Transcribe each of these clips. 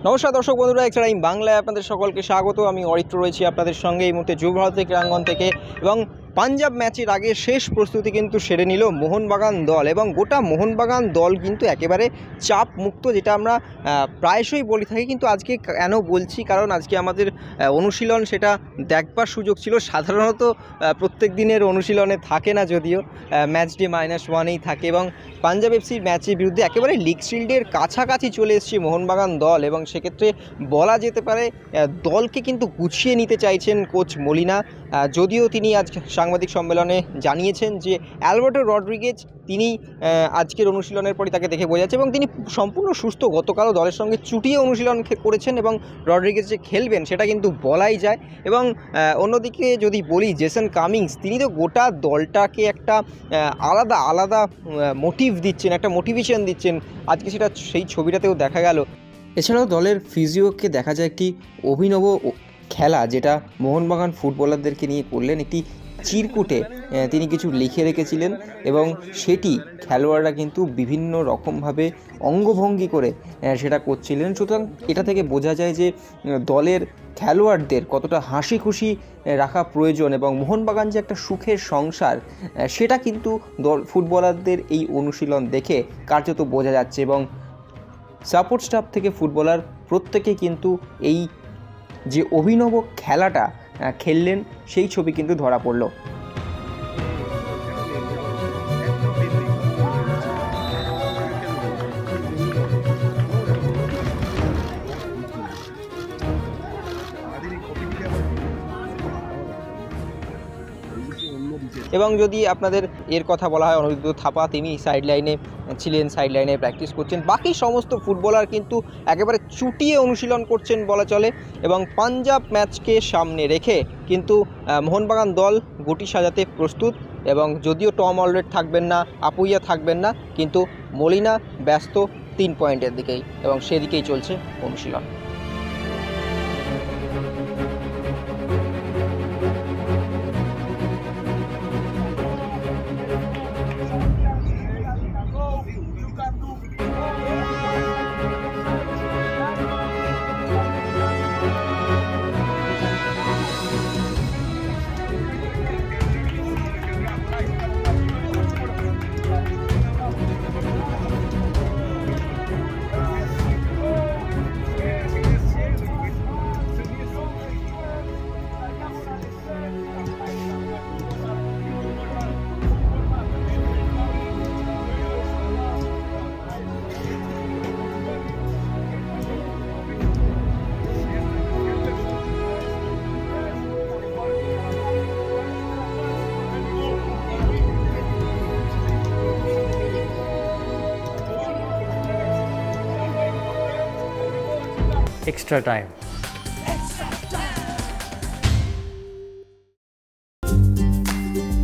নমস্কার দর্শক বন্ধুরা, একটা টাইম বাংলায় আপনাদের সকলকে স্বাগত। আমি অরিত্র রয়েছি আপনাদের সঙ্গে এই মুহূর্তে যুব ভারতী ক্রীড়াঙ্গন থেকে। এবং পাঞ্জাব ম্যাচের আগে শেষ প্রস্তুতি কিন্তু সেরে নিল মোহনবাগান দল, এবং গোটা মোহনবাগান দল কিন্তু একেবারে চাপ মুক্ত, যেটা আমরা প্রায়শই বলে থাকি। কিন্তু আজকে কেন বলছি, কারণ আজকে আমাদের অনুশীলন সেটা দেখবার সুযোগ ছিল। সাধারণত প্রত্যেক দিনের অনুশীলনে থাকে না, যদিও ম্যাচ ডে -1এই থাকে। এবং পাঞ্জাব এফসির ম্যাচের বিরুদ্ধে একেবারে লিগ শিল্ডের কাছাকাছি চলে এসেছে মোহনবাগান দল, এবং সেক্ষেত্রে বলা যেতে পারে দলকে কিন্তু গুছিয়ে নিতে চাইছেন কোচ মলিনা। যদিও তিনি আজ সাংবাদিক সম্মেলনে জানিয়েছেন যে অ্যালবার্টো রড্রিগেজ তিনি আজকের অনুশীলনের পরই তাকে দেখে বোঝা যাচ্ছে, এবং তিনি সম্পূর্ণ সুস্থ। গতকালও দলের সঙ্গে চুটিয়ে অনুশীলন করেছেন, এবং রড্রিগেজ যে খেলবেন সেটা কিন্তু বলাই যায়। এবং অন্যদিকে যদি বলি, জেসন কামিংস তিনি তো গোটা দলটাকে একটা আলাদা আলাদা মোটিভ দিচ্ছেন, একটা মোটিভেশন দিচ্ছেন। আজকে সেটা সেই ছবিটাতেও দেখা গেল। এছাড়াও দলের ফিজিওকে দেখা যায় একটি অভিনব খেলা, যেটা মোহনবাগান ফুটবলারদেরকে নিয়ে করলেন। একটি চিরকুটে তিনি কিছু লিখে রেখেছিলেন, এবং সেটি খেলোয়াড়রা কিন্তু বিভিন্ন রকমভাবে অঙ্গভঙ্গি করে সেটা করছিলেন। সুতরাং এটা থেকে বোঝা যায় যে দলের খেলোয়াড়দের কতটা হাসি খুশি রাখা প্রয়োজন, এবং মোহনবাগান যে একটা সুখের সংসার সেটা কিন্তু ফুটবলারদের এই অনুশীলন দেখে কার্যত বোঝা যাচ্ছে। এবং সাপোর্ট স্টাফ থেকে ফুটবলার প্রত্যেকে কিন্তু এই যে অভিনব খেলাটা খেললেন সেই ছবি কিন্তু ধরা পড়ল। এবং যদি আপনাদের এর কথা বলা হয়, অনুদিত থাপা তিনি সাইড লাইনে ছিলেন, সাইড লাইনে প্র্যাকটিস করছেন। বাকি সমস্ত ফুটবলার কিন্তু একেবারে চুটিয়ে অনুশীলন করছেন বলা চলে। এবং পাঞ্জাব ম্যাচকে সামনে রেখে কিন্তু মোহনবাগান দল গুটি সাজাতে প্রস্তুত। এবং যদিও টম অলরেড থাকবেন না, আপুইয়া থাকবেন না, কিন্তু মলিনা ব্যস্ত 3 পয়েন্টের দিকেই, এবং সেদিকেই চলছে অনুশীলন। Extra time.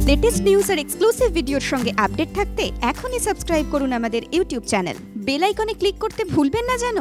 লেটেস্ট নিউজ আর এক্সক্লুসিভ ভিডিওর সঙ্গে আপডেট থাকতে এখনই সাবস্ক্রাইব করুন আমাদের ইউটিউব চ্যানেল। বেল আইকনে ক্লিক করতে ভুলবেন না যেন।